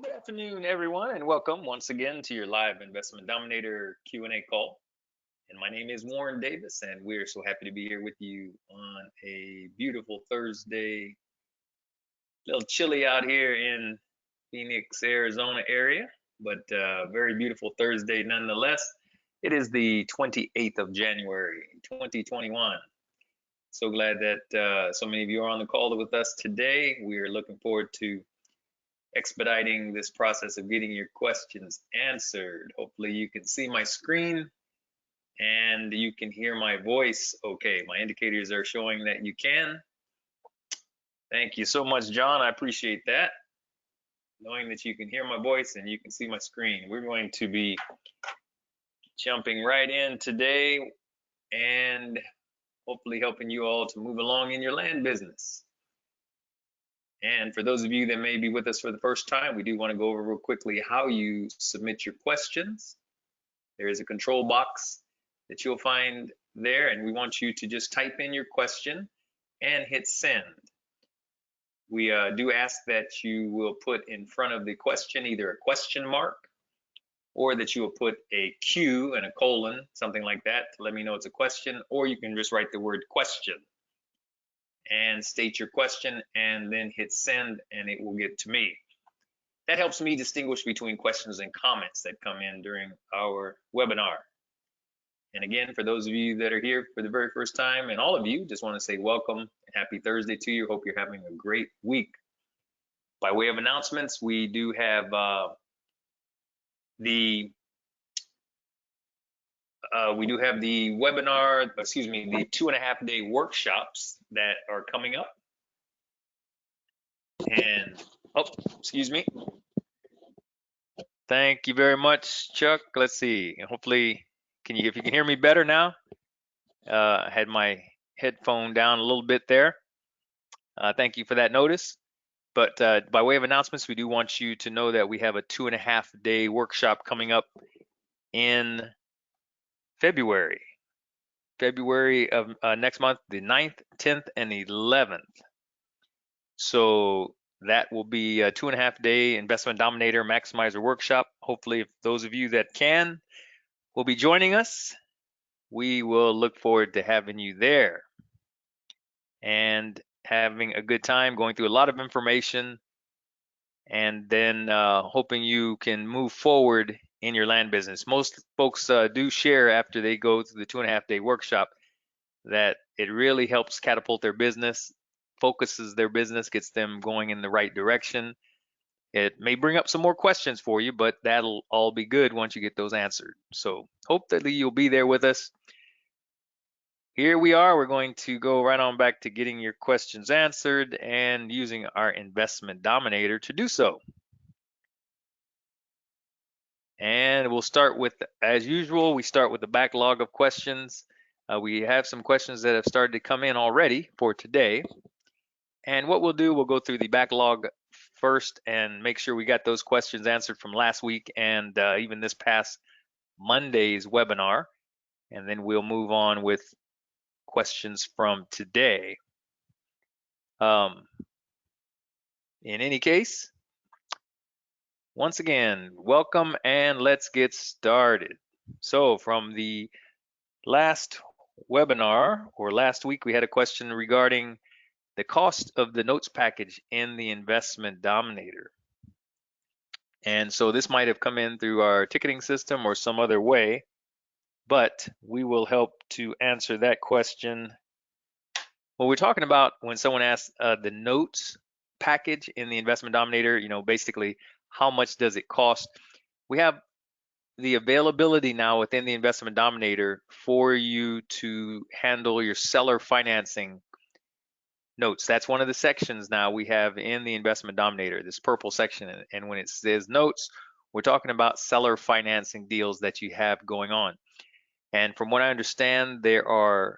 Good afternoon, everyone, and welcome once again to your live Investment Dominator Q&A call. And my name is Warren Davis, and we're so happy to be here with you on a beautiful Thursday. A little chilly out here in Phoenix, Arizona area, but very beautiful Thursday nonetheless. It is the 28th of January, 2021. So glad that so many of you are on the call with us today. We are looking forward to expediting this process of getting your questions answered. Hopefully you can see my screen and you can hear my voice okay. My indicators are showing that you can. Thank you so much, John. I appreciate that. Knowing that you can hear my voice and you can see my screen. We're going to be jumping right in today and hopefully helping you all to move along in your land business. And for those of you that may be with us for the first time, we do want to go over real quickly how you submit your questions. There is a control box that you'll find there, and we want you to just type in your question and hit send. We do ask that you will put in front of the question either a question mark or that you will put a Q and a colon, something like that, to let me know it's a question, or you can just write the word question and state your question and then hit send and it will get to me. That helps me distinguish between questions and comments that come in during our webinar. And again, for those of you that are here for the very first time, and all of you, just want to say welcome and happy Thursday to you. Hope you're having a great week. By way of announcements, we do have the webinar, excuse me, the 2.5-day workshops that are coming up. And, oh, excuse me. Thank you very much, Chuck. Let's see. Hopefully, if you can hear me better now. I had my headphone down a little bit there. Thank you for that notice. But by way of announcements, we do want you to know that we have a 2.5-day workshop coming up in February of next month, the 9th, 10th, and 11th. So that will be a 2.5-day Investment Dominator Maximizer workshop. Hopefully, if those of you that can will be joining us, we will look forward to having you there and having a good time, going through a lot of information, and then hoping you can move forward in your land business. Most folks do share after they go through the 2.5-day workshop that it really helps catapult their business, focuses their business, gets them going in the right direction. It may bring up some more questions for you, but that'll all be good once you get those answered. So hopefully you'll be there with us. Here we are. We're going to go right on back to getting your questions answered and using our Investment Dominator to do so. And we'll start with, as usual, we start with the backlog of questions. We have some questions that have started to come in already for today. And what we'll do, we'll go through the backlog first and make sure we got those questions answered from last week and even this past Monday's webinar. And then we'll move on with questions from today. In any case, once again, welcome and let's get started. So from the last webinar or last week, we had a question regarding the cost of the notes package in the Investment Dominator. And so this might have come in through our ticketing system or some other way, but we will help to answer that question. What we're talking about when someone asks the notes package in the Investment Dominator, basically how much does it cost? We have the availability now within the Investment Dominator for you to handle your seller financing notes. That's one of the sections now we have in the Investment Dominator, this purple section. And when it says notes, we're talking about seller financing deals that you have going on. And from what I understand, there are,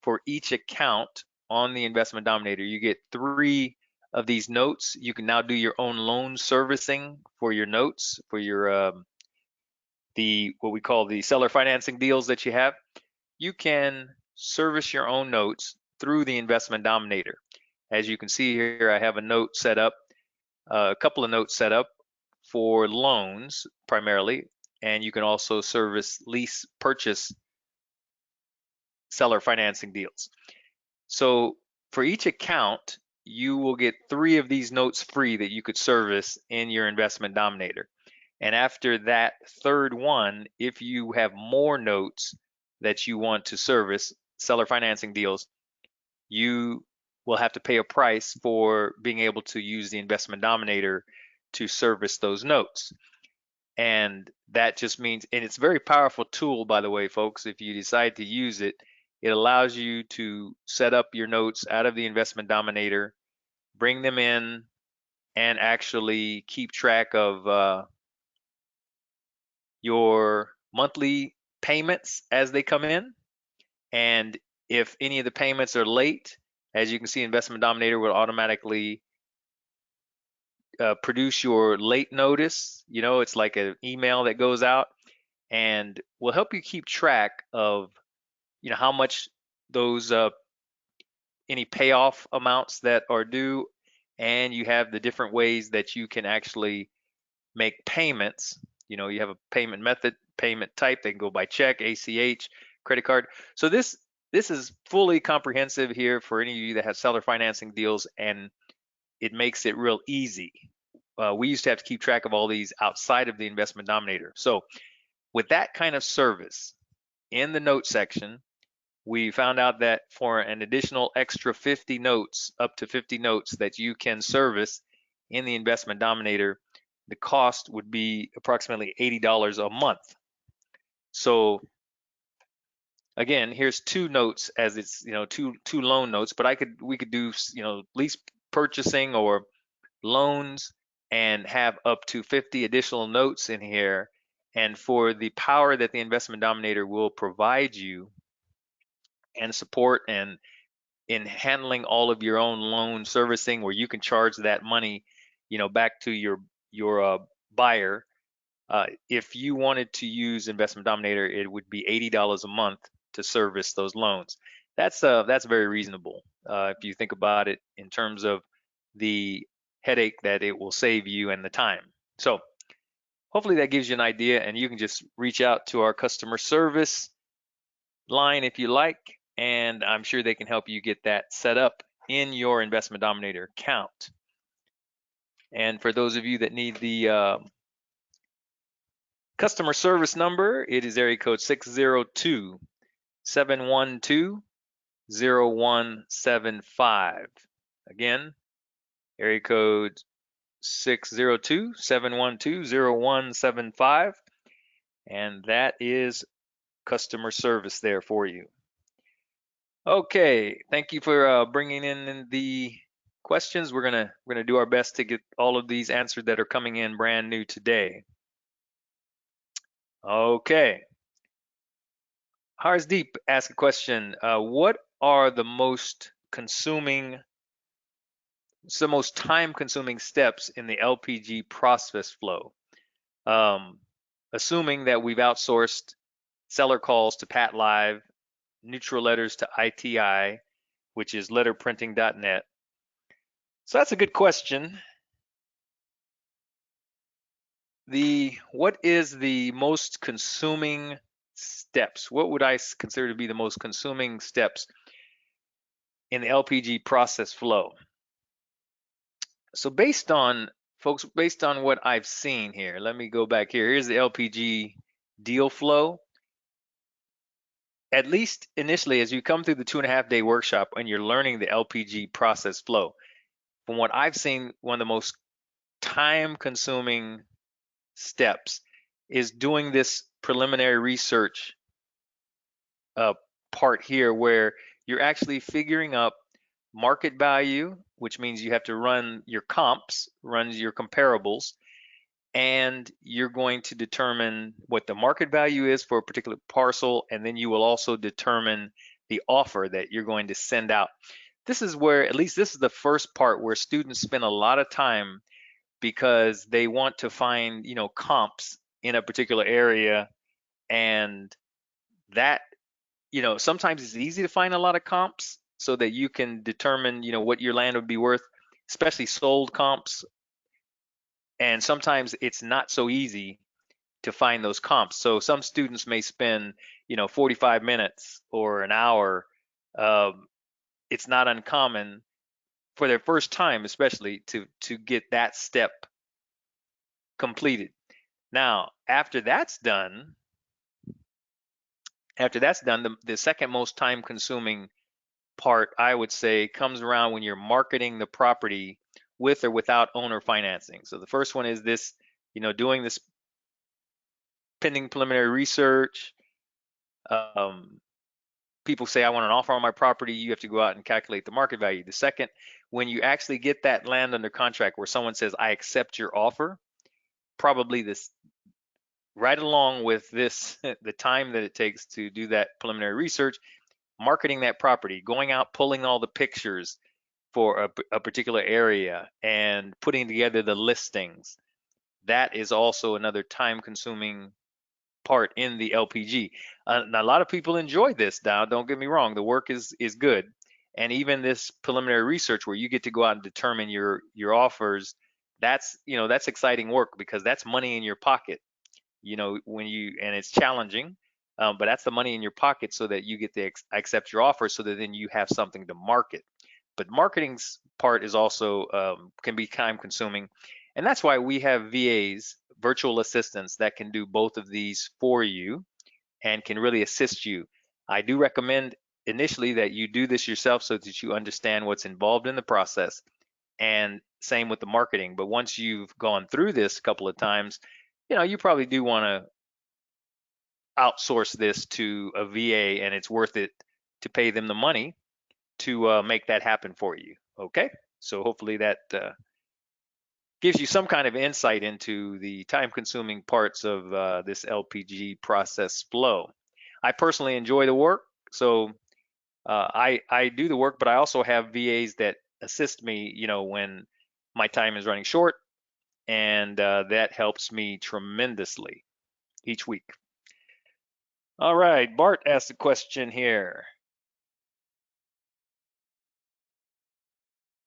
for each account on the Investment Dominator, you get 3 of these notes. You can now do your own loan servicing for your notes, for your what we call the seller financing deals that you have. You can service your own notes through the Investment Dominator. As you can see here, I have a note set up, a couple of notes set up for loans primarily, and you can also service lease purchase seller financing deals. So for each account, you will get 3 of these notes free that you could service in your Investment Dominator. And after that third one, if you have more notes that you want to service, seller financing deals, you will have to pay a price for being able to use the Investment Dominator to service those notes. And that just means, and it's a very powerful tool, by the way, folks. If you decide to use it, it allows you to set up your notes out of the Investment Dominator, bring them in, and actually keep track of your monthly payments as they come in. And if any of the payments are late, as you can see, Investment Dominator will automatically produce your late notice. You know, it's like an email that goes out and will help you keep track of, you know, how much those any payoff amounts that are due, and you have the different ways that you can actually make payments. You know, you have a payment method, payment type. They can go by check, ACH, credit card. So this is fully comprehensive here for any of you that have seller financing deals, and it makes it real easy. We used to have to keep track of all these outside of the Investment Dominator. So with that kind of service in the note section, we found out that for an additional extra 50 notes, up to 50 notes that you can service in the Investment Dominator, the cost would be approximately $80 a month. So again, here's 2 notes, as it's, you know, two loan notes, but we could do, you know, lease purchasing or loans and have up to 50 additional notes in here. And for the power that the Investment Dominator will provide you and support, and in handling all of your own loan servicing, where you can charge that money, you know, back to your buyer. If you wanted to use Investment Dominator, it would be $80 a month to service those loans. That's very reasonable if you think about it in terms of the headache that it will save you and the time. So hopefully that gives you an idea, and you can just reach out to our customer service line if you like, and I'm sure they can help you get that set up in your Investment Dominator account. And for those of you that need the customer service number, it is area code 602-712-0175. Again, area code 602-712-0175, and that is customer service there for you. Okay, thank you for bringing in the questions. We're gonna do our best to get all of these answered that are coming in brand new today. Okay, Hars Deep asked a question. What are the most time-consuming steps in the LPG process flow? Assuming that we've outsourced seller calls to Pat Live, neutral letters to ITI, which is letterprinting.net. So that's a good question. What is the most consuming steps? What would I consider to be the most consuming steps in the LPG process flow? So based on what I've seen here, let me go back here. Here's the LPG Deal Flow. At least initially, as you come through the 2.5-day workshop and you're learning the LPG process flow, from what I've seen, one of the most time-consuming steps is doing this preliminary research part here, where you're actually figuring up market value, which means you have to run your comps, run your comparables, and you're going to determine what the market value is for a particular parcel, and then you will also determine the offer that you're going to send out. This is where, at least this is the first part, where students spend a lot of time, because they want to find, you know, comps in a particular area, and that, you know, sometimes it's easy to find a lot of comps so that you can determine, you know, what your land would be worth, especially sold comps. And sometimes it's not so easy to find those comps. So some students may spend, 45 minutes or an hour. Um, it's not uncommon for their first time, especially to get that step completed. Now, after that's done, the second most time consuming part, I would say, comes around when you're marketing the property with or without owner financing. So the first one is this, doing this pending preliminary research. Um, People say, I want an offer on my property. You have to go out and calculate the market value. The second, when you actually get that land under contract where someone says, I accept your offer, probably this right along with this, the time that it takes to do that preliminary research, marketing that property, going out, pulling all the pictures for a particular area and putting together the listings. That is also another time consuming part in the LPG. Now, a lot of people enjoy this now, don't get me wrong, the work is good. And even this preliminary research where you get to go out and determine your offers, that's exciting work because that's money in your pocket. When and it's challenging, but that's the money in your pocket so that you get to accept your offer so that then you have something to market. But marketing's part is also can be time consuming, and that's why we have VAs, virtual assistants, that can do both of these for you and can really assist you. I do recommend initially that you do this yourself so that you understand what's involved in the process, and same with the marketing. But once you've gone through this a couple of times, you probably do want to outsource this to a VA, and it's worth it to pay them the money to make that happen for you. Okay, so hopefully that gives you some kind of insight into the time-consuming parts of this LPG process flow. I personally enjoy the work, so I do the work, but I also have VAs that assist me, when my time is running short, and that helps me tremendously each week. All right, Bart asked a question here.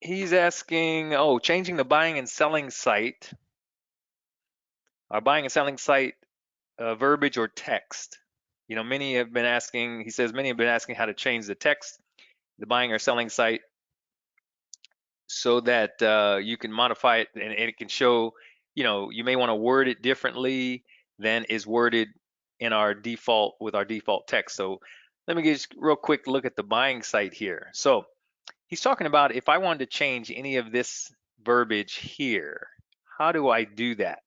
He's asking, changing the buying and selling site, our buying and selling site verbiage or text. Many have been asking, he says, many have been asking how to change the text, the buying or selling site, so that you can modify it and it can show, you may want to word it differently than is worded in our default with our default text. So let me just real quick look at the buying site here. So he's talking about if I wanted to change any of this verbiage here, how do I do that?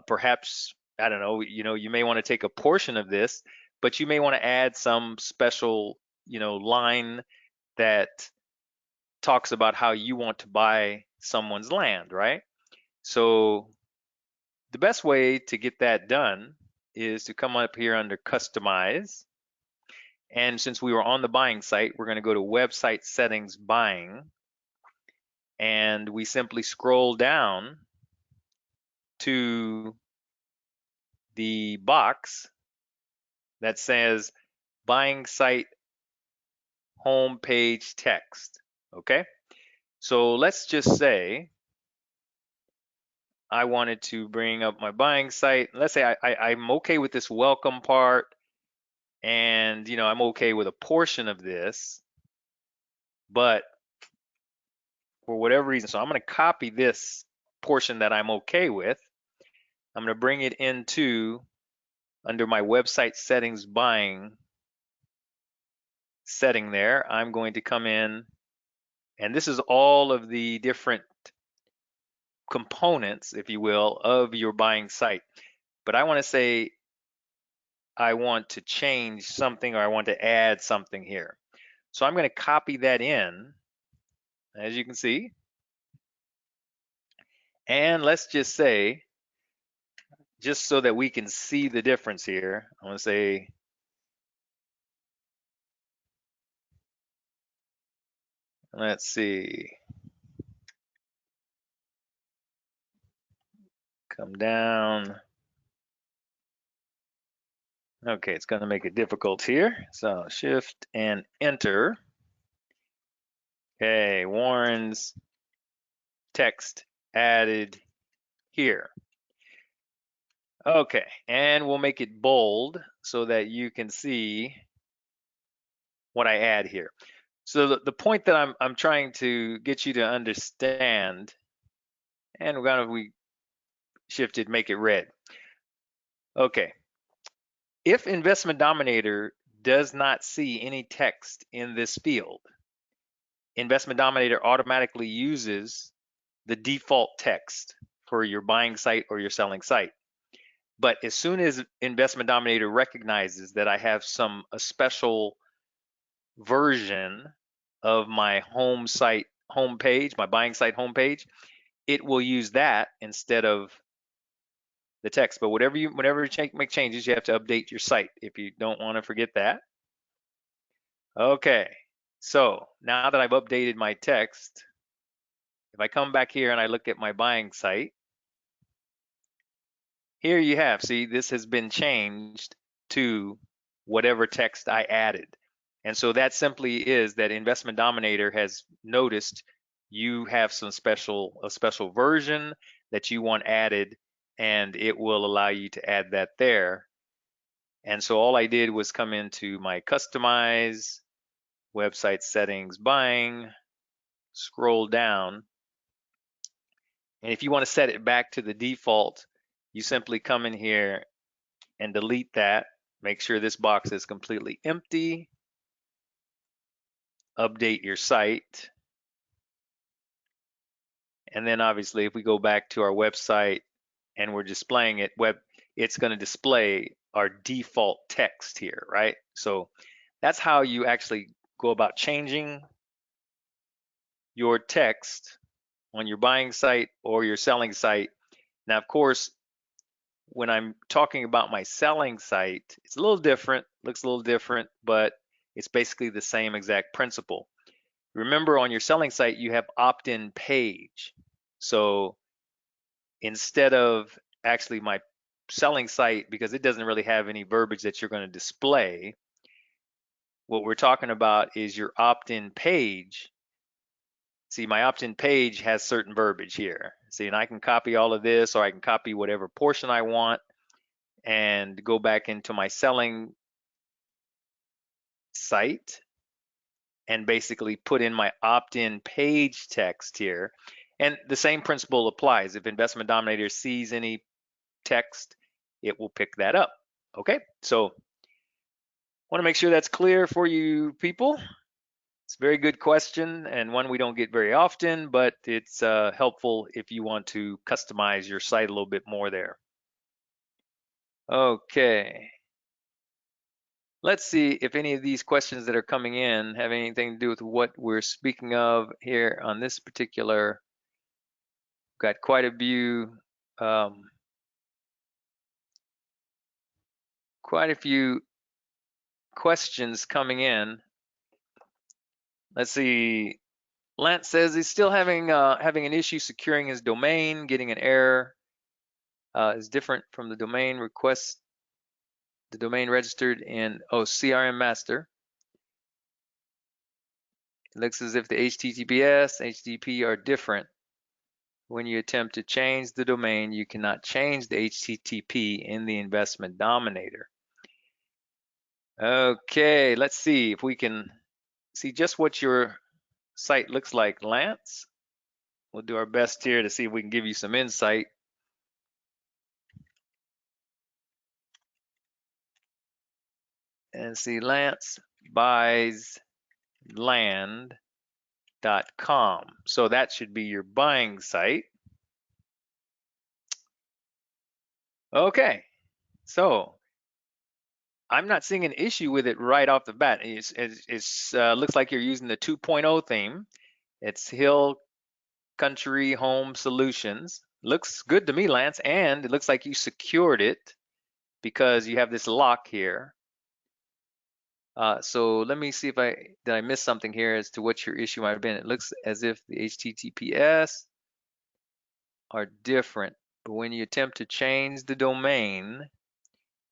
Perhaps, I don't know, you may want to take a portion of this, but you may want to add some special, line that talks about how you want to buy someone's land, right? So the best way to get that done is to come up here under Customize. And since we were on the buying site, we're going to go to Website Settings Buying. And we simply scroll down to the box that says Buying Site Home Page Text. Okay, so let's just say I wanted to bring up my buying site. Let's say I'm okay with this welcome part, and I'm okay with a portion of this, but for whatever reason, so I'm going to copy this portion that I'm okay with. I'm going to bring it into under my website settings buying setting there. I'm going to come in, and this is all of the different components, if you will, of your buying site. But I want to say I want to change something or I want to add something here. So I'm going to copy that in, as you can see. And let's just say, just so that we can see the difference here, I'm going to say, let's see, come down. Okay, it's going to make it difficult here. So Shift and Enter. Okay, Warren's text added here. Okay, and we'll make it bold so that you can see what I add here. So the point that I'm trying to get you to understand, and we shifted, make it red. Okay, if Investment Dominator does not see any text in this field, Investment Dominator automatically uses the default text for your buying site or your selling site. But as soon as Investment Dominator recognizes that I have a special version of my home site homepage, my buying site homepage, it will use that instead of the text. But whenever you make changes, you have to update your site if you don't want to forget that. Okay, so now that I've updated my text, if I come back here and I look at my buying site, here you have, see, this has been changed to whatever text I added. And so that simply is that Investment Dominator has noticed you have a special version that you want added, and it will allow you to add that there. And so all I did was come into my customize, website settings, buying, scroll down. And if you want to set it back to the default, you simply come in here and delete that. Make sure this box is completely empty. Update your site. And then obviously if we go back to our website and we're displaying it, it's going to display our default text here, right? So that's how you actually go about changing your text on your buying site or your selling site. Now, of course, when I'm talking about my selling site, it's a little different, looks a little different, but it's basically the same exact principle. Remember, on your selling site, you have opt-in page. So instead of actually my selling site, because it doesn't really have any verbiage that you're going to display, what we're talking about is your opt-in page. See, my opt-in page has certain verbiage here. See, and I can copy all of this, or I can copy whatever portion I want and go back into my selling site and basically put in my opt-in page text here. And the same principle applies. If Investment Dominator sees any text, it will pick that up. Okay, so want to make sure that's clear for you people. It's a very good question and one we don't get very often, but it's helpful if you want to customize your site a little bit more there. Okay. Let's see if any of these questions that are coming in have anything to do with what we're speaking of here on this particular. Got quite a few, questions coming in. Let's see. Lance says he's still having an issue securing his domain, getting an error. Is different from the domain request, the domain registered in CRM Master. It looks as if the HTTPS, HTTP are different. When you attempt to change the domain, you cannot change the HTTP in the Investment Dominator. Okay, let's see if we can see just what your site looks like, Lance. We'll do our best here to see if we can give you some insight. And see, Lance buys land.com. So that should be your buying site. Okay, so I'm not seeing an issue with it right off the bat. It looks like you're using the 2.0 theme. It's Hill Country Home Solutions. Looks good to me, Lance, and it looks like you secured it because you have this lock here. So let me see if did I miss something here as to what your issue might have been. It looks as if the HTTPS are different, but when you attempt to change the domain,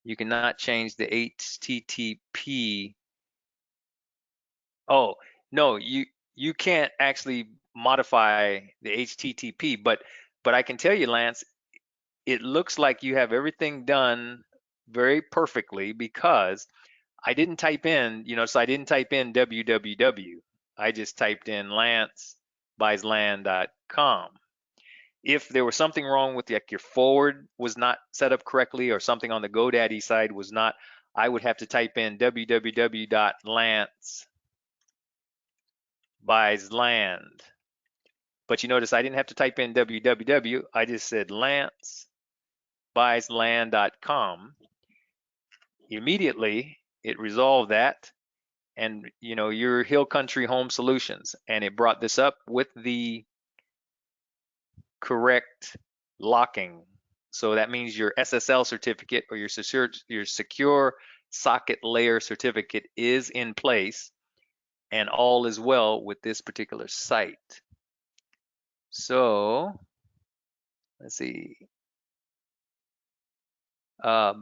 you cannot change the HTTP. Oh, no, you can't actually modify the HTTP, but I can tell you, Lance, it looks like you have everything done very perfectly because I didn't type in, so I didn't type in www. I just typed in lancebuysland.com. If there was something wrong with like your forward was not set up correctly or something on the GoDaddy side was not, I would have to type in www.lancebuysland. But you notice I didn't have to type in www. I just said lancebuysland.com. Immediately, it resolved that, and your Hill Country Home Solutions, and it brought this up with the correct locking. So that means your SSL certificate or your secure socket layer certificate is in place, and all is well with this particular site. So let's see.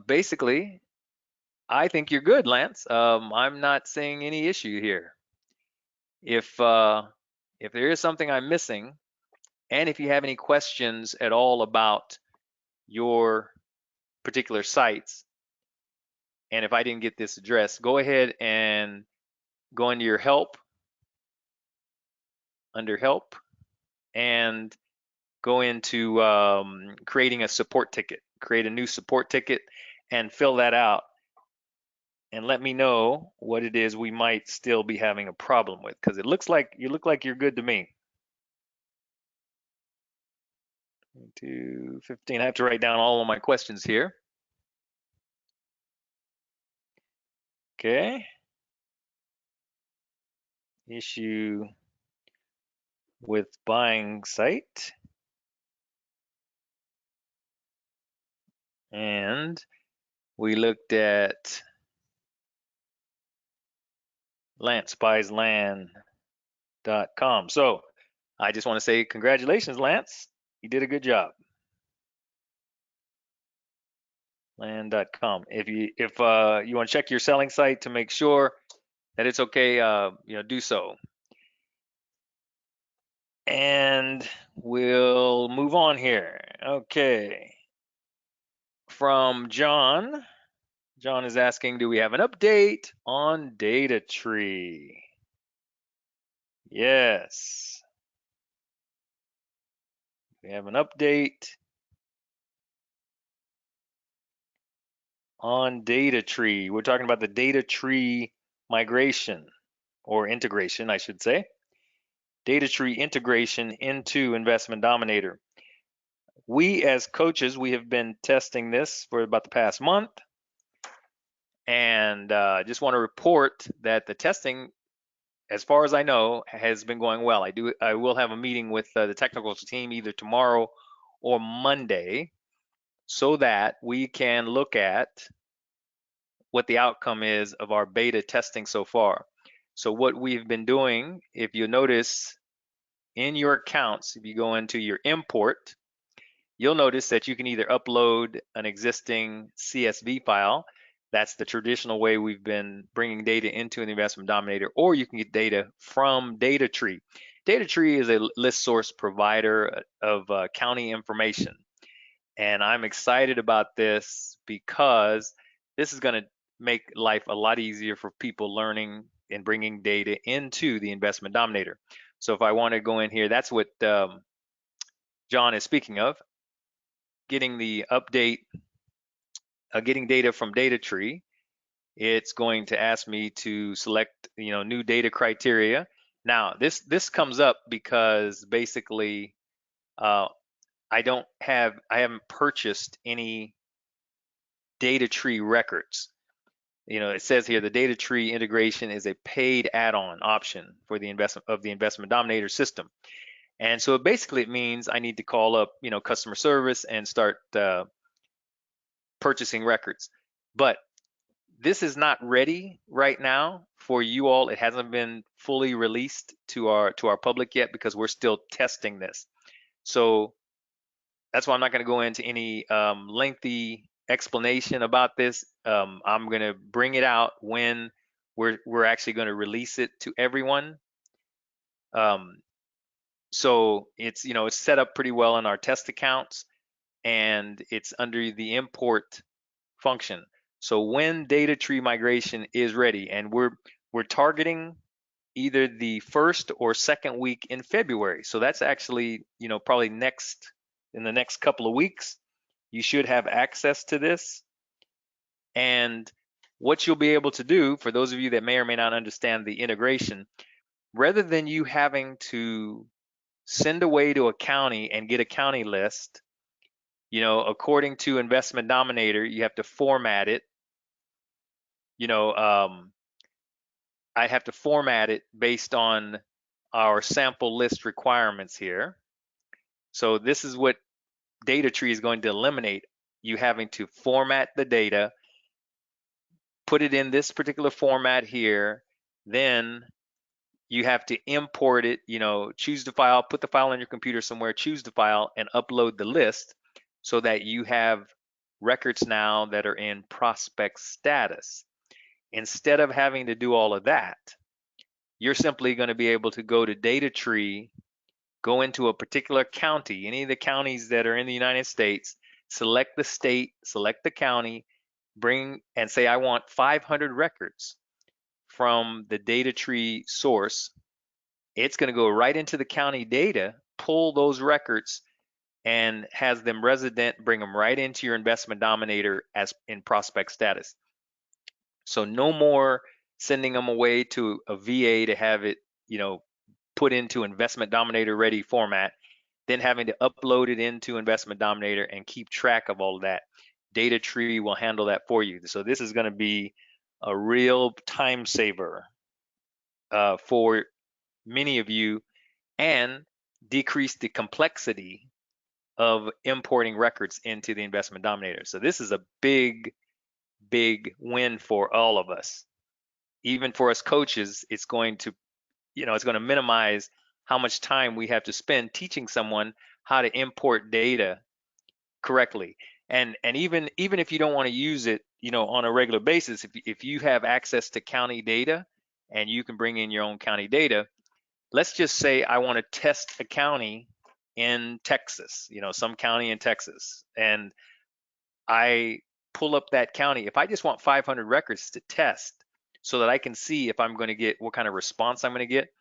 Basically, I think you're good, Lance. I'm not seeing any issue here. If there is something I'm missing, and if you have any questions at all about your particular sites, and if I didn't get this addressed, go ahead and go into your help, under help, and go into creating a support ticket. Create a new support ticket and fill that out, and let me know what it is we might still be having a problem with, because it looks like you look like you're good to me. 2:15. I have to write down all of my questions here. Okay. Issue with buying site. And we looked at lancebuysland.com. So I just want to say congratulations, Lance. You did a good job. Land.com. If you want to check your selling site to make sure that it's okay, do so. And we'll move on here. Okay. From John. John is asking, do we have an update on data tree? Yes. We have an update on data tree. We're talking about the data tree migration or integration, I should say. Data tree integration into Investment Dominator. We as coaches, we have been testing this for about the past month, and just want to report that the testing, as far as I know, has been going well. I will have a meeting with the technical team either tomorrow or Monday, so that we can look at what the outcome is of our beta testing so far. So what we've been doing, if you notice in your accounts, if you go into your import, you'll notice that you can either upload an existing CSV file. That's the traditional way we've been bringing data into an Investment Dominator, or you can get data from Data Tree. Data Tree is a list source provider of county information. And I'm excited about this because this is going to make life a lot easier for people learning and bringing data into the Investment Dominator. So if I want to go in here, that's what John is speaking of, getting the update, getting data from Data Tree. It's going to ask me to select, new data criteria. Now, this comes up because basically I haven't purchased any data tree records. It says here the data tree integration is a paid add-on option for the Investment Dominator system. And so basically it means I need to call up, customer service and start purchasing records. But this is not ready right now for you all. It hasn't been fully released to our public yet because we're still testing this. So that's why I'm not going to go into any lengthy explanation about this. I'm going to bring it out when we're actually going to release it to everyone. So it's it's set up pretty well in our test accounts, and it's under the import function. So when data tree migration is ready, and we're targeting either the first or second week in February. So that's actually, probably in the next couple of weeks, you should have access to this. And what you'll be able to do, for those of you that may or may not understand the integration, rather than you having to send away to a county and get a county list, according to Investment Dominator, you have to format it. I have to format it based on our sample list requirements here. So this is what data tree is going to eliminate, you having to format the data, put it in this particular format here, then you have to import it, choose the file, put the file on your computer somewhere, choose the file, and upload the list so that you have records now that are in prospect status. Instead of having to do all of that, you're simply going to be able to go to data tree, go into a particular county, any of the counties that are in the United States, select the state, select the county, bring and say, I want 500 records from the data tree source. It's going to go right into the county data, pull those records, and has them resident, bring them right into your Investment Dominator as in prospect status. So no more sending them away to a VA to have it, put into Investment Dominator ready format, then having to upload it into Investment Dominator and keep track of all of that. Data tree will handle that for you. So this is going to be a real time saver for many of you, and decrease the complexity of importing records into the Investment Dominator. So this is a big, big win for all of us. Even for us coaches, it's going to minimize how much time we have to spend teaching someone how to import data correctly. And even if you don't want to use it, on a regular basis, if you have access to county data and you can bring in your own county data, let's just say I want to test a county in Texas, some county in Texas, and I pull up that county. If I just want 500 records to test so that I can see if I'm going to get what kind of response I'm going to get,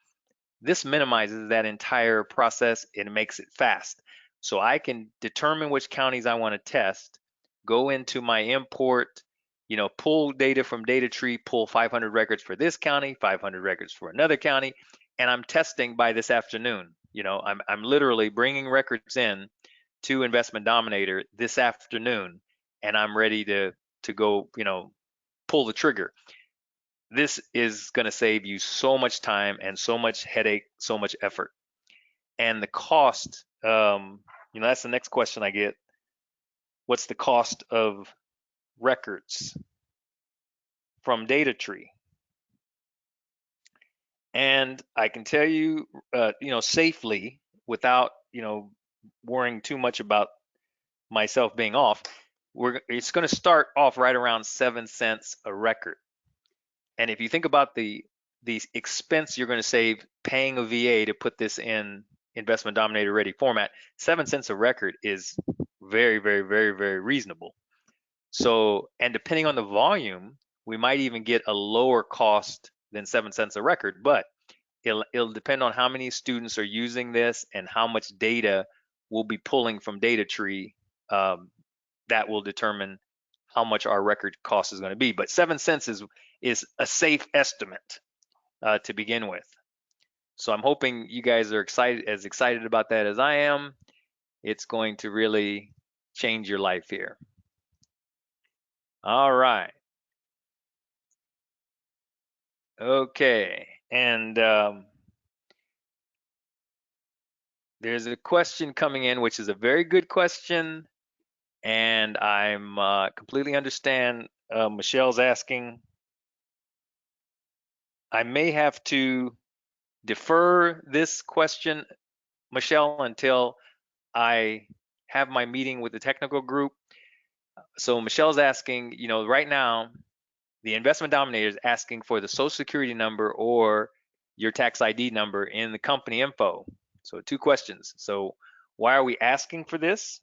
this minimizes that entire process and makes it fast. So I can determine which counties I want to test, go into my import, pull data from data tree, pull 500 records for this county, 500 records for another county, and I'm testing by this afternoon. I'm literally bringing records in to Investment Dominator this afternoon, and I'm ready to go, pull the trigger. This is going to save you so much time and so much headache, so much effort. And the cost, that's the next question I get. What's the cost of records from data tree? And I can tell you, safely, without, worrying too much about myself being off, it's going to start off right around 7 cents a record. And if you think about the expense you're going to save paying a VA to put this in Investment Dominator ready format, 7 cents a record is very, very, very, very reasonable. So, and depending on the volume, we might even get a lower cost than 7 cents a record, but it'll depend on how many students are using this and how much data we'll be pulling from data tree. That will determine how much our record cost is going to be. But 7 cents is a safe estimate to begin with. So I'm hoping you guys are as excited about that as I am. It's going to really change your life here. All right. Okay. And there's a question coming in, which is a very good question. And I'm completely understand Michelle's asking. I may have to defer this question, Michelle, until I have my meeting with the technical group. So Michelle's asking, right now, the Investment Dominator is asking for the Social Security number or your tax ID number in the company info. So 2 questions. So why are we asking for this?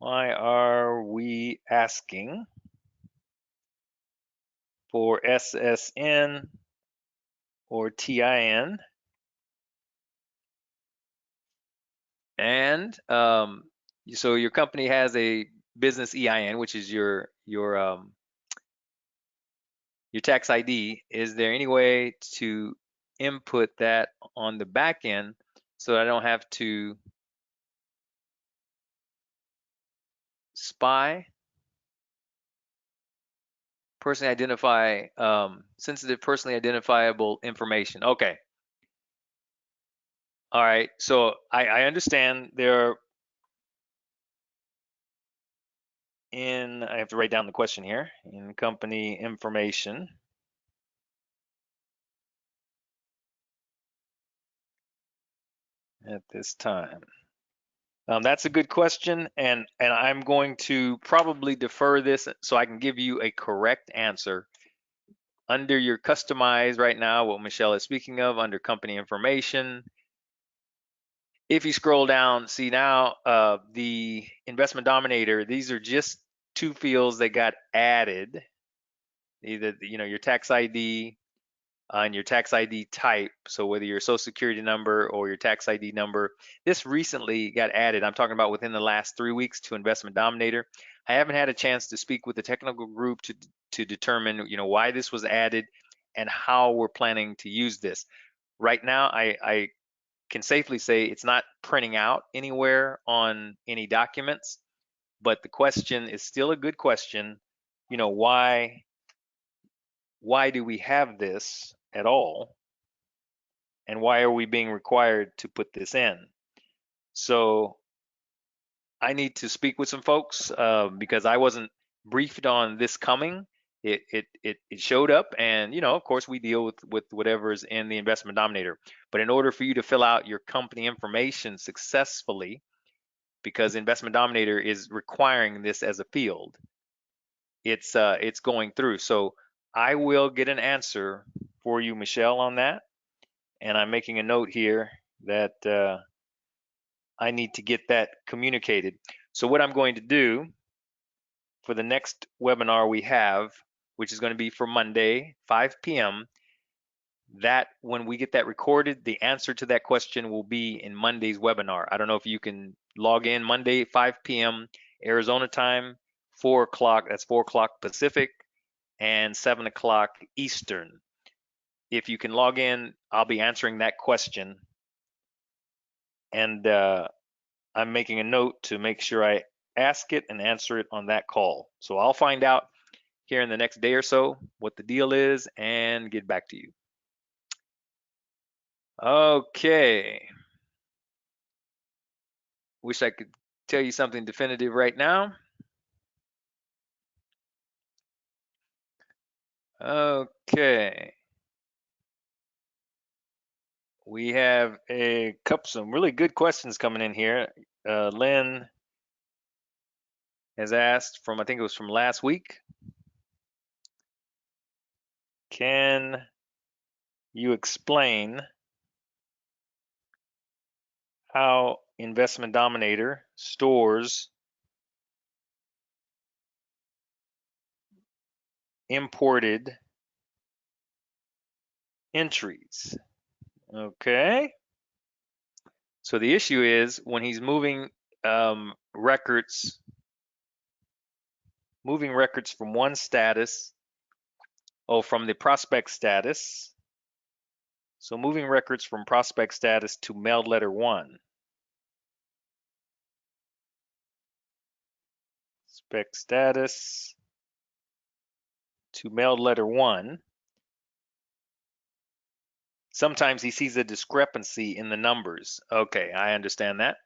Why are we asking for SSN or TIN? And so your company has a business EIN, which is your tax ID. Is there any way to input that on the back end so I don't have to spy, personally identify, sensitive personally identifiable information? Okay. All right. So I understand I have to write down the question here, in company information at this time. That's a good question, and I'm going to probably defer this so I can give you a correct answer. Under your customized right now, what Michelle is speaking of, under company information, if you scroll down, see now the Investment Dominator, these are just two fields that got added, either your tax ID and your tax ID type. So whether your social security number or your tax ID number, this recently got added. I'm talking about within the last 3 weeks to Investment Dominator. I haven't had a chance to speak with the technical group to determine why this was added and how we're planning to use this. Right now, I can safely say it's not printing out anywhere on any documents, but the question is still a good question. Why do we have this at all? And why are we being required to put this in? So I need to speak with some folks because I wasn't briefed on this coming. It showed up, and of course we deal with whatever's in the Investment Dominator. But in order for you to fill out your company information successfully, because Investment Dominator is requiring this as a field, it's going through. So I will get an answer for you, Michelle, on that. And I'm making a note here that I need to get that communicated. So what I'm going to do for the next webinar we have, which is going to be for Monday, 5 p.m., that when we get that recorded, the answer to that question will be in Monday's webinar. I don't know if you can log in Monday, 5 p.m. Arizona time, 4 o'clock, that's 4 o'clock Pacific, and 7 o'clock Eastern. If you can log in, I'll be answering that question. And I'm making a note to make sure I ask it and answer it on that call. So I'll find out here in the next day or so what the deal is and get back to you. Okay. Wish I could tell you something definitive right now. Okay. We have some really good questions coming in here. Lynn has asked I think it was from last week. Can you explain how Investment Dominator stores imported entries? Okay. So the issue is when he's moving records from one status, from the prospect status. So moving records from prospect status to mailed letter 1. Spec status to mailed letter 1. Sometimes he sees a discrepancy in the numbers. Okay, I understand that.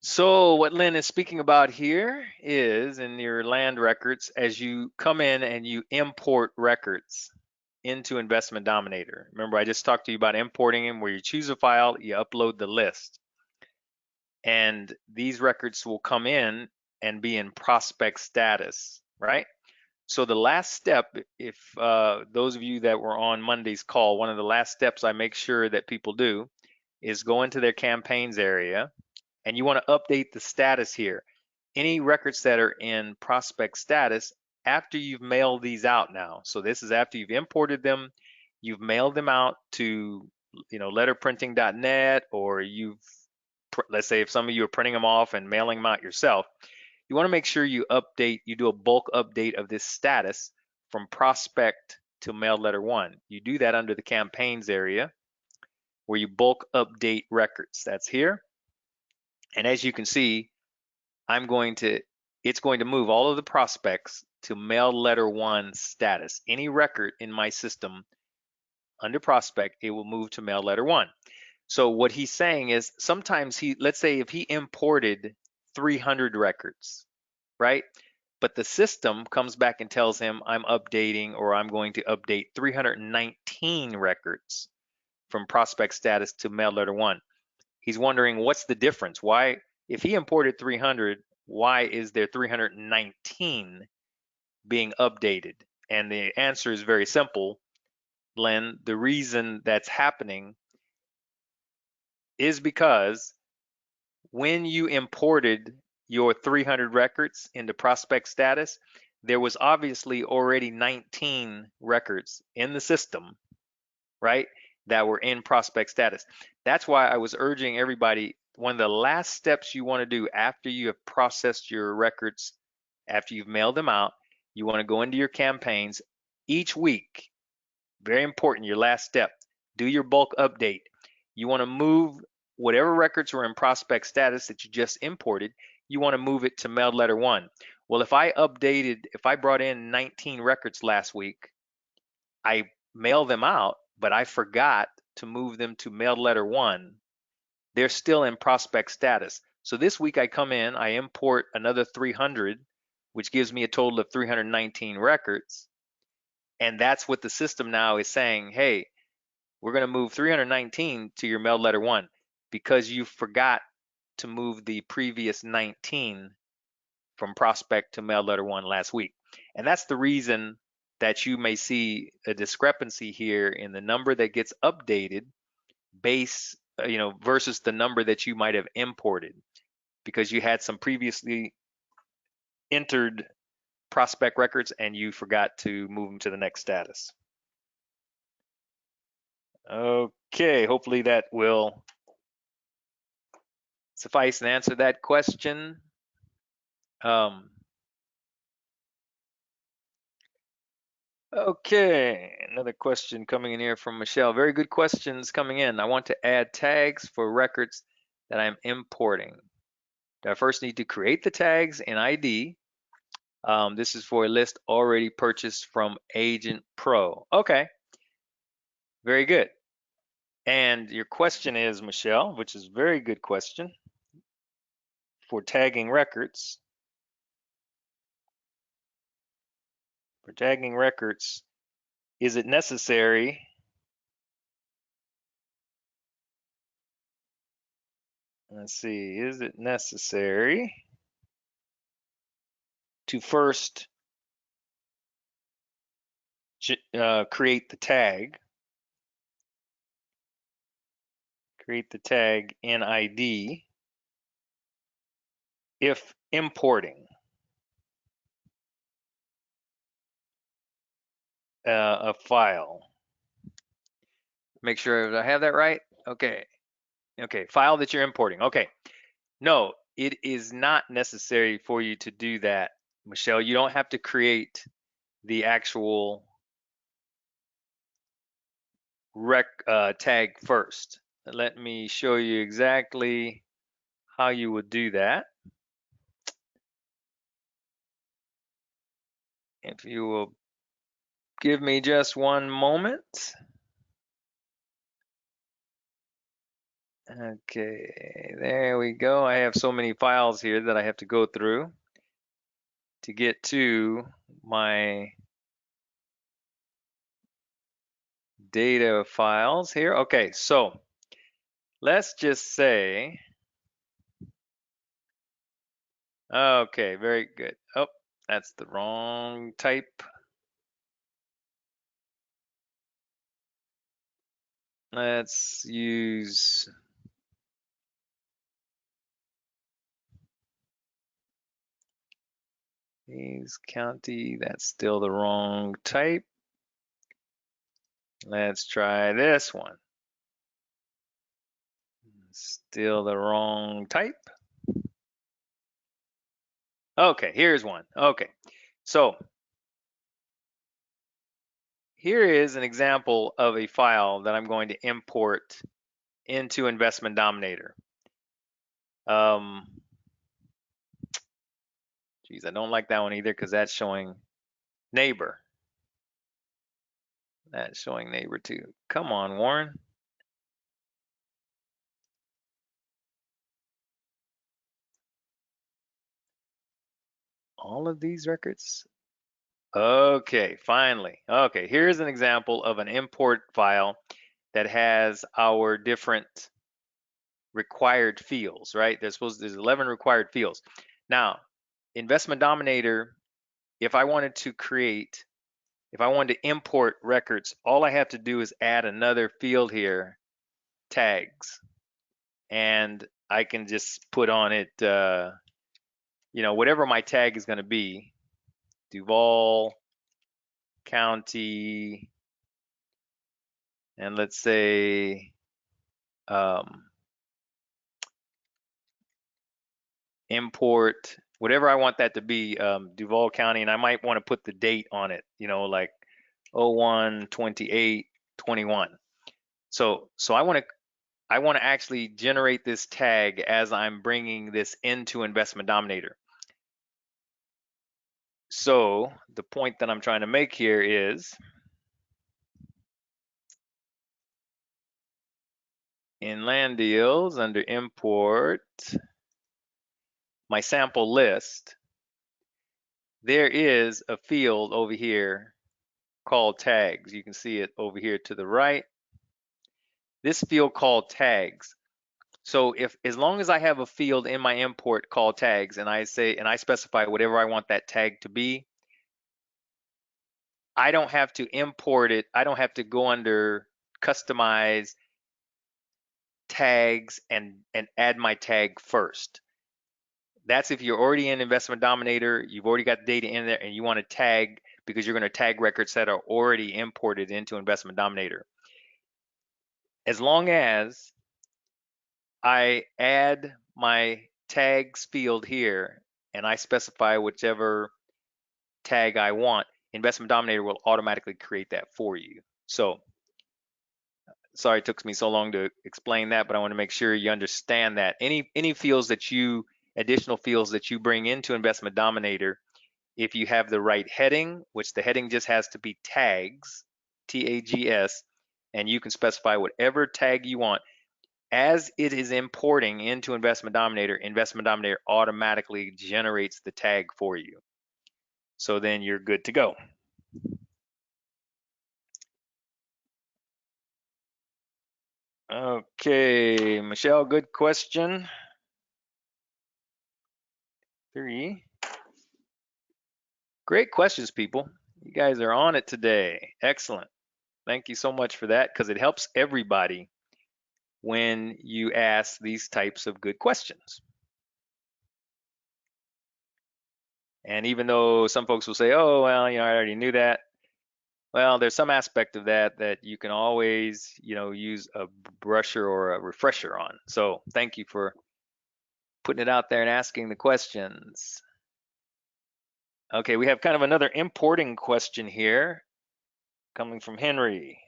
So what Lynn is speaking about here is in your land records, as you come in and you import records into Investment Dominator. Remember, I just talked to you about importing them, where you choose a file, you upload the list. And these records will come in and be in prospect status, right? So the last step, if those of you that were on Monday's call, one of the last steps I make sure that people do is go into their campaigns area and you want to update the status here. Any records that are in prospect status after you've mailed these out now. So this is after you've imported them, you've mailed them out to, letterprinting.net, or let's say if some of you are printing them off and mailing them out yourself, you want to make sure you do a bulk update of this status from prospect to mail letter one. You do that under the campaigns area where you bulk update records. That's here. And as you can see, it's going to move all of the prospects to mail letter one status. Any record in my system under prospect, it will move to mail letter one. So what he's saying is sometimes let's say if he imported 300 records, right? But the system comes back and tells him I'm updating, or I'm going to update 319 records from prospect status to mail letter one. He's wondering what's the difference? Why, if he imported 300, why is there 319 being updated? And the answer is very simple, Len. The reason that's happening is because when you imported your 300 records into prospect status, there was obviously already 19 records in the system, right, that were in prospect status. That's why I was urging everybody, one of the last steps you want to do after you have processed your records, after you've mailed them out, you want to go into your campaigns each week. Very important, your last step. Do your bulk update. You want to move whatever records were in prospect status that you just imported, you want to move it to mailed letter one. Well, if I brought in 19 records last week, I mailed them out, but I forgot to move them to mailed letter one. They're still in prospect status. So this week I come in, I import another 300, which gives me a total of 319 records. And that's what the system now is saying, hey, we're going to move 319 to your mailed letter one because you forgot to move the previous 19 from prospect to mailed letter one last week. And that's the reason that you may see a discrepancy here in the number that gets updated versus the number that you might have imported, because you had some previously entered prospect records and you forgot to move them to the next status. Okay, hopefully that will suffice and answer that question. Okay, another question coming in here from Michelle. Very good questions coming in. I want to add tags for records that I'm importing. Do I first need to create the tags in ID? This is for a list already purchased from Agent Pro. Okay, very good. And your question is, Michelle, which is a very good question, for tagging records. For tagging records, is it necessary let's see, is it necessary to first create the tag in ID if importing a file? Make sure I have that right. Okay, file that you're importing. Okay, no, it is not necessary for you to do that, Michelle. You don't have to create the actual tag first. Let me show you exactly how you would do that. If you will give me just one moment. Okay, there we go. I have so many files here that I have to go through to get to my data files here. Okay, so let's just say, okay, very good. Oh, that's the wrong type. Let's use Hayes County, that's still the wrong type. Let's try this one. Still the wrong type. Okay, here's one. Okay, so here is an example of a file that I'm going to import into Investment Dominator. Geez, I don't like that one either because that's showing neighbor. That's showing neighbor too. Come on, Warren. All of these records? Okay, finally. Okay, here's an example of an import file that has our different required fields, right? There's 11 required fields. Now, Investment Dominator, if I wanted to import records, all I have to do is add another field here, tags, and I can just put on it, whatever my tag is going to be, Duval County, and let's say import, whatever I want that to be, Duval County, and I might want to put the date on it, like 01/28/21. So I want to actually generate this tag as I'm bringing this into Investment Dominator. So the point that I'm trying to make here is in land deals under import, my sample list, there is a field over here called tags. You can see it over here to the right. This field called tags. So as long as I have a field in my import called tags and I specify whatever I want that tag to be, I don't have to import it. I don't have to go under customize tags and add my tag first. That's if you're already in Investment Dominator, you've already got data in there and you want to tag because you're going to tag records that are already imported into Investment Dominator. As long as I add my tags field here and I specify whichever tag I want, Investment Dominator will automatically create that for you. So sorry it took me so long to explain that, but I want to make sure you understand that any fields that additional fields that you bring into Investment Dominator, if you have the right heading, which the heading just has to be tags, T-A-G-S, and you can specify whatever tag you want. As it is importing into Investment Dominator automatically generates the tag for you. So then you're good to go. Okay, Michelle, good question. 3. Great questions, people. You guys are on it today. Excellent. Thank you so much for that because it helps everybody when you ask these types of good questions. And even though some folks will say, oh, well, I already knew that. Well, there's some aspect of that you can always, use a brusher or a refresher on. So thank you for putting it out there and asking the questions. Okay, we have kind of another importing question here coming from Henry.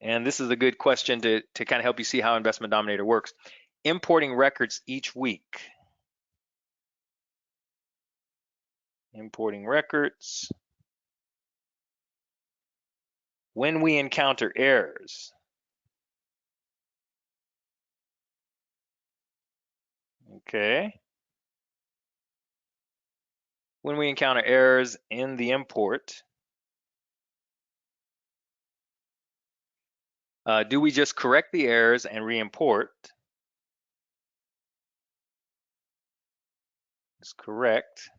And this is a good question to kind of help you see how Investment Dominator works. Importing records each week. Importing records. When we encounter errors. Okay. When we encounter errors in the import, do we just correct the errors and re-import? Just correct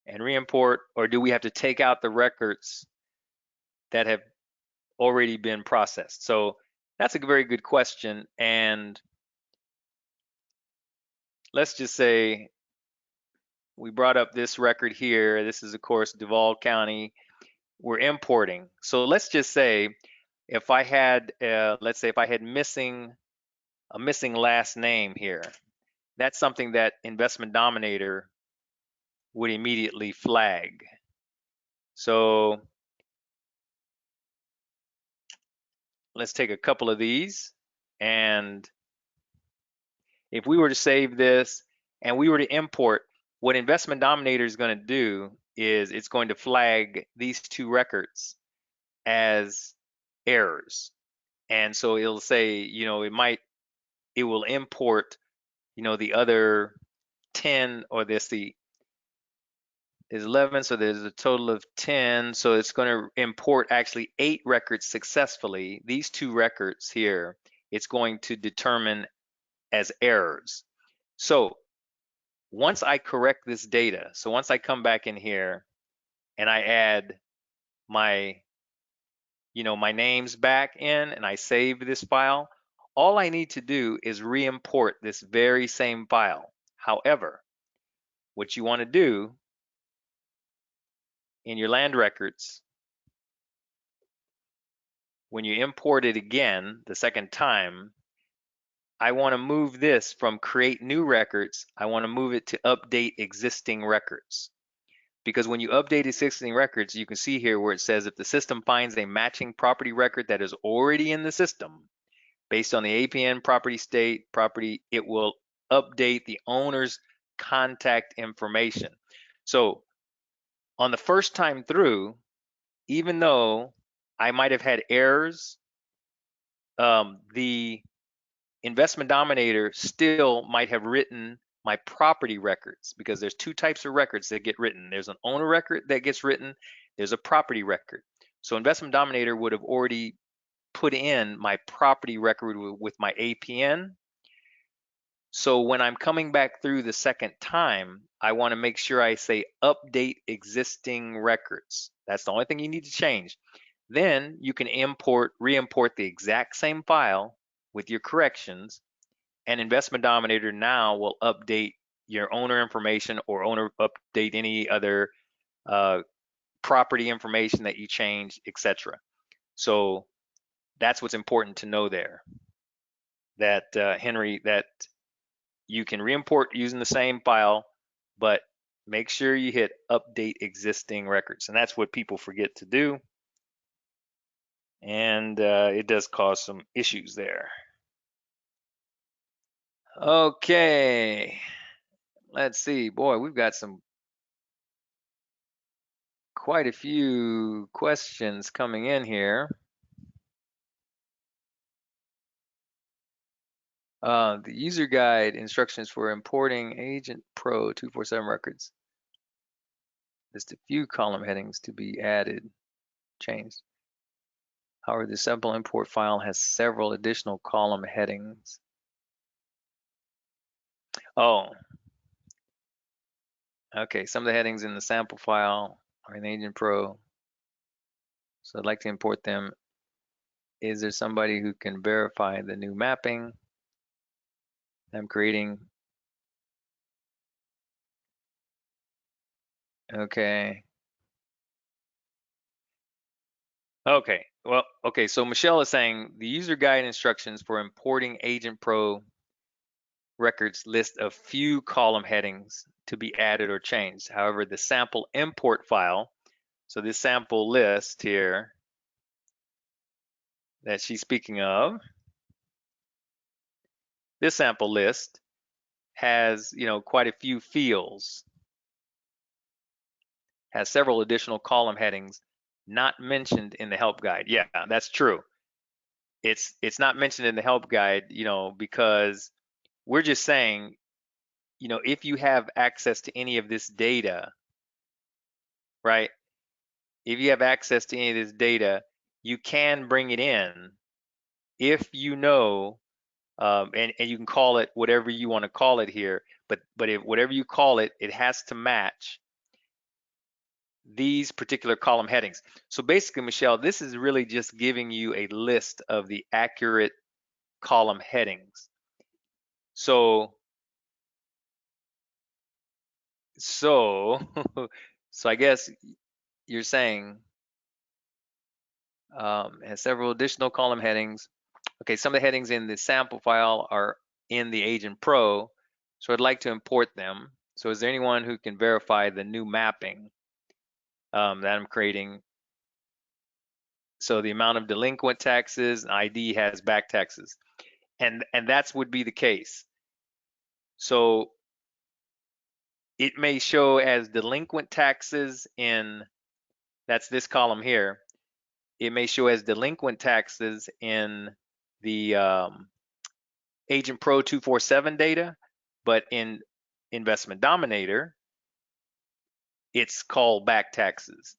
and re-import, or do we have to take out the records that have already been processed? So that's a very good question. And let's just say we brought up this record here. This is, of course, Duval County. We're importing. So let's just say if I had, let's say if I had a missing last name here, that's something that Investment Dominator would immediately flag. So let's take a couple of these, and if we were to save this and we were to import, what Investment Dominator is going to do is it's going to flag these two records as errors. And so it'll say, it will import, the other 10, or the is 11, so there's a total of 10. So it's going to import actually 8 records successfully. These 2 records here, it's going to determine as errors. So once I correct this data, so once I come back in here and I add my, my names back in and I save this file, all I need to do is re-import this very same file. However, what you want to do in your land records, when you import it again the second time, I want to move this from create new records, I want to move it to update existing records. Because when you update existing records, you can see here where it says if the system finds a matching property record that is already in the system, based on the APN property state property, it will update the owner's contact information. So on the first time through, even though I might have had errors, the Investment Dominator still might have written my property records, because there's 2 types of records that get written. There's an owner record that gets written, there's a property record. So Investment Dominator would have already put in my property record with my APN. So when I'm coming back through the second time, I want to make sure I say update existing records. That's the only thing you need to change. Then you can re-import the exact same file with your corrections, and Investment Dominator now will update your owner information or update any other property information that you changed, etc. So that's what's important to know there. That Henry, that you can re-import using the same file, but make sure you hit update existing records, and that's what people forget to do, and it does cause some issues there. Okay, let's see. Boy, we've got quite a few questions coming in here. The user guide instructions for importing Agent Pro 247 records. Just a few column headings to be added, changed. However, the sample import file has several additional column headings. Oh, okay. Some of the headings in the sample file are in Agent Pro, so I'd like to import them. Is there somebody who can verify the new mapping I'm creating? Okay. Okay. Well, okay. So Michelle is saying the user guide instructions for importing Agent Pro records list a few column headings to be added or changed. However, the sample import file, so this sample list here that she's speaking of, this sample list has, quite a few fields, has several additional column headings not mentioned in the help guide. Yeah, that's true. It's not mentioned in the help guide, because we're just saying, if you have access to any of this data, right? If you have access to any of this data, you can bring it in if you know, and you can call it whatever you want to call it here, but if whatever you call it, it has to match these particular column headings. So basically, Michelle, this is really just giving you a list of the accurate column headings. So So, so I guess you're saying has several additional column headings. Okay, some of the headings in the sample file are in the Agent Pro, so I'd like to import them. So is there anyone who can verify the new mapping that I'm creating? So the amount of delinquent taxes, ID has back taxes, and that's would be the case. So it may show as delinquent taxes in, that's this column here. It may show as delinquent taxes in the Agent Pro 247 data, but in Investment Dominator, it's called back taxes.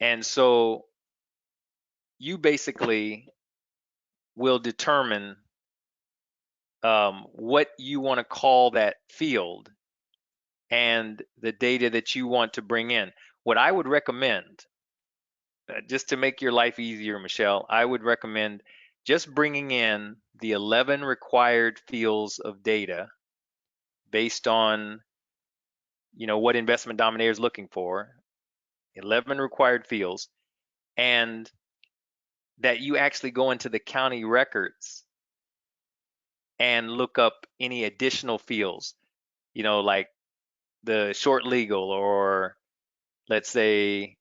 And so you basically will determine what you want to call that field and the data that you want to bring in. What I would recommend, just to make your life easier, Michelle, I would recommend just bringing in the 11 required fields of data based on what Investment Dominator is looking for, 11 required fields, and that you actually go into the county records and look up any additional fields, like the short legal, or let's say,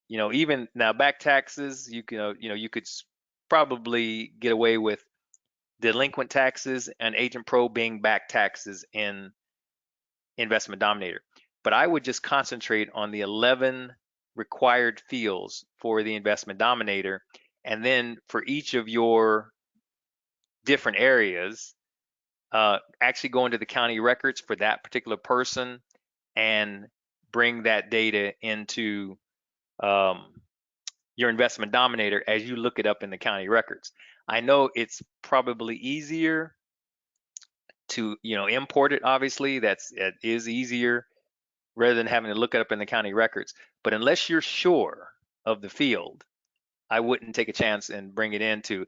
even now back taxes, you could probably get away with delinquent taxes and Agent Pro being back taxes in Investment Dominator. But I would just concentrate on the 11 required fields for the Investment Dominator. And then for each of your different areas, actually go into the county records for that particular person and bring that data into um, your Investment Dominator as you look it up in the county records. I know it's probably easier to import it. Obviously, it is easier rather than having to look it up in the county records. But unless you're sure of the field, I wouldn't take a chance and bring it into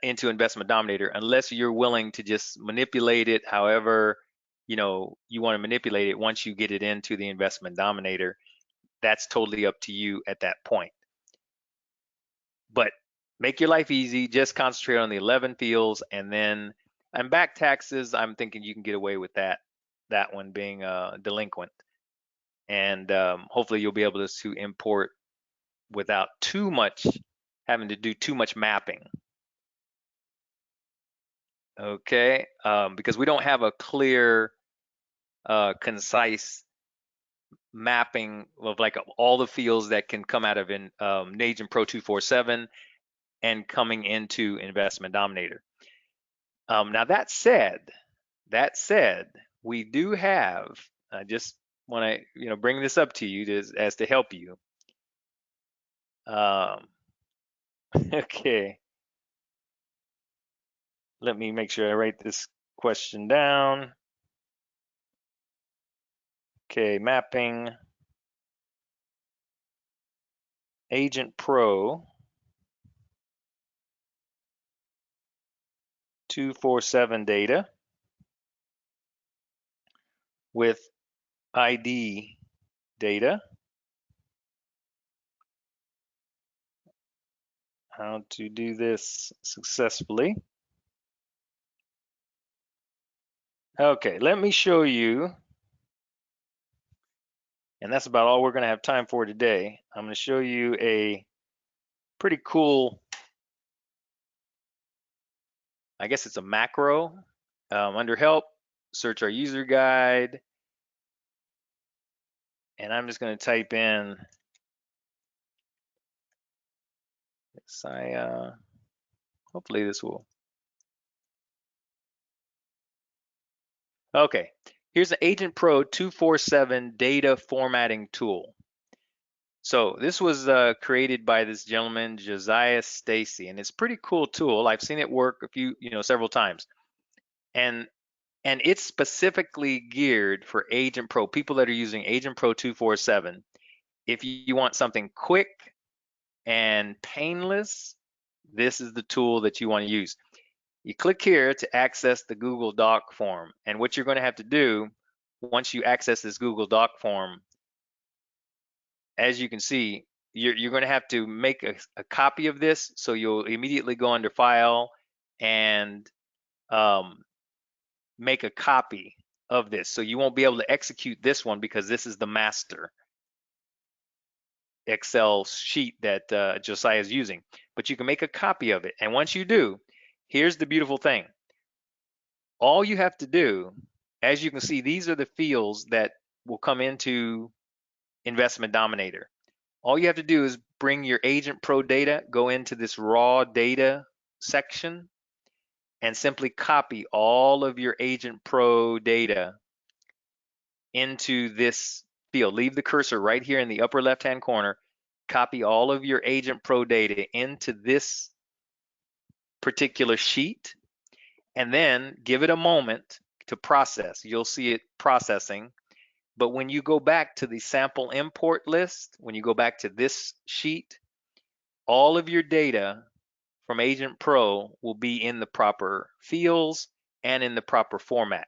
Investment Dominator unless you're willing to just manipulate it however you want to manipulate it. Once you get it into the Investment Dominator, that's totally up to you at that point. But make your life easy. Just concentrate on the 11 fields, and back taxes, I'm thinking you can get away with that one being delinquent, and hopefully you'll be able to import without too much having to do too much mapping. Okay, because we don't have a clear, concise mapping of like all the fields that can come out of Agent Pro 247 and coming into Investment Dominator. Now that said, we do have. I just want to bring this up to you as to help you. Um, okay, let me make sure I write this question down. Okay, mapping Agent Pro 247 data with ID data. How to do this successfully. Okay, let me show you, and that's about all we're going to have time for today. I'm going to show you a pretty cool, I guess it's a macro. Under help, search our user guide, and I'm just going to type in hopefully this will. Okay, here's the Agent Pro 247 data formatting tool. So this was created by this gentleman, Josiah Stacy, and it's a pretty cool tool. I've seen it work several times. And it's specifically geared for Agent Pro, people that are using Agent Pro 247. If you want something quick and painless, this is the tool that you want to use. You click here to access the Google Doc form. And what you're going to have to do once you access this Google Doc form, as you can see, you're going to have to make a copy of this. So you'll immediately go under File and make a copy of this. So you won't be able to execute this one because this is the master Excel sheet that Josiah is using. But you can make a copy of it. And once you do, here's the beautiful thing. All you have to do, as you can see, these are the fields that will come into Investment Dominator. All you have to do is bring your Agent Pro data, go into this raw data section, and simply copy all of your Agent Pro data into this field. Leave the cursor right here in the upper left-hand corner. Copy all of your Agent Pro data into this particular sheet, and then give it a moment to process. You'll see it processing. But when you go back to the sample import list, when you go back to this sheet, all of your data from Agent Pro will be in the proper fields and in the proper format.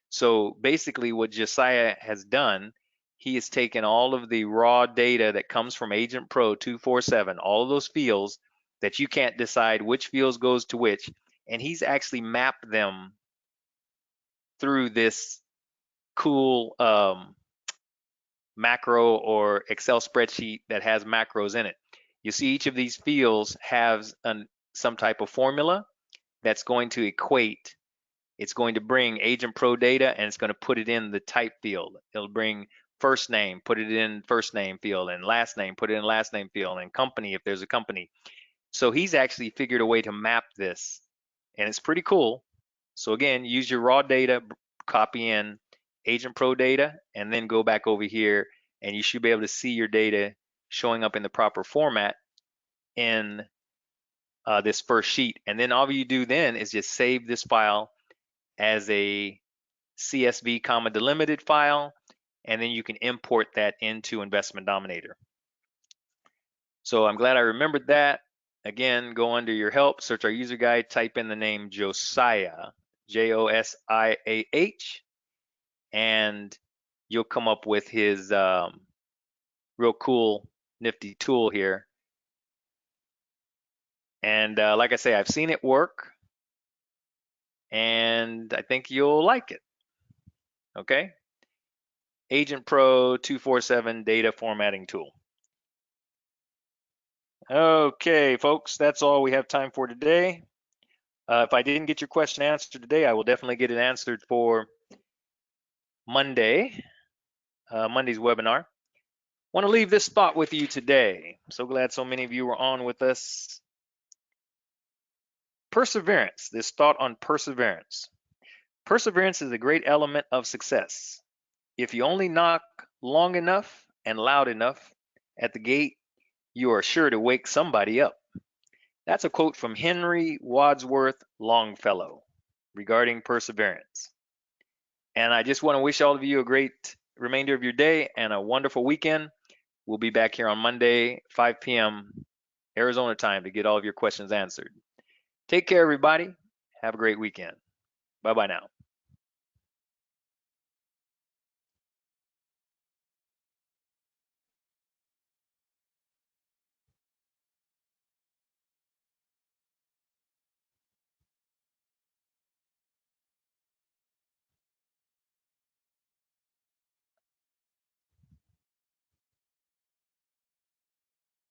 So basically what Josiah has done, he has taken all of the raw data that comes from Agent Pro 247, all of those fields that you can't decide which fields goes to which, and he's actually mapped them through this cool macro or Excel spreadsheet that has macros in it. You see each of these fields has some type of formula that's going to equate. It's going to bring Agent Pro data and it's going to put it in the type field. It'll bring first name, put it in first name field, and last name, put it in last name field, and company if there's a company. So he's actually figured a way to map this, and it's pretty cool. So again, use your raw data, copy in Agent Pro data, and then go back over here, and you should be able to see your data showing up in the proper format in this first sheet. And then all you do then is just save this file as a CSV comma delimited file, and then you can import that into Investment Dominator. So I'm glad I remembered that. Again, go under your help, search our user guide, type in the name Josiah, Josiah, and you'll come up with his real cool, nifty tool here. And like I say, I've seen it work, and I think you'll like it. Okay? Agent Pro 247 data formatting tool. Okay, folks, that's all we have time for today. If I didn't get your question answered today, I will definitely get it answered for Monday, Monday's webinar. Want to leave this thought with you today. So glad so many of you were on with us. Perseverance, this thought on perseverance. Perseverance is a great element of success. If you only knock long enough and loud enough at the gate, you are sure to wake somebody up. That's a quote from Henry Wadsworth Longfellow regarding perseverance. And I just want to wish all of you a great remainder of your day and a wonderful weekend. We'll be back here on Monday, 5 p.m. Arizona time to get all of your questions answered. Take care, everybody. Have a great weekend. Bye-bye now.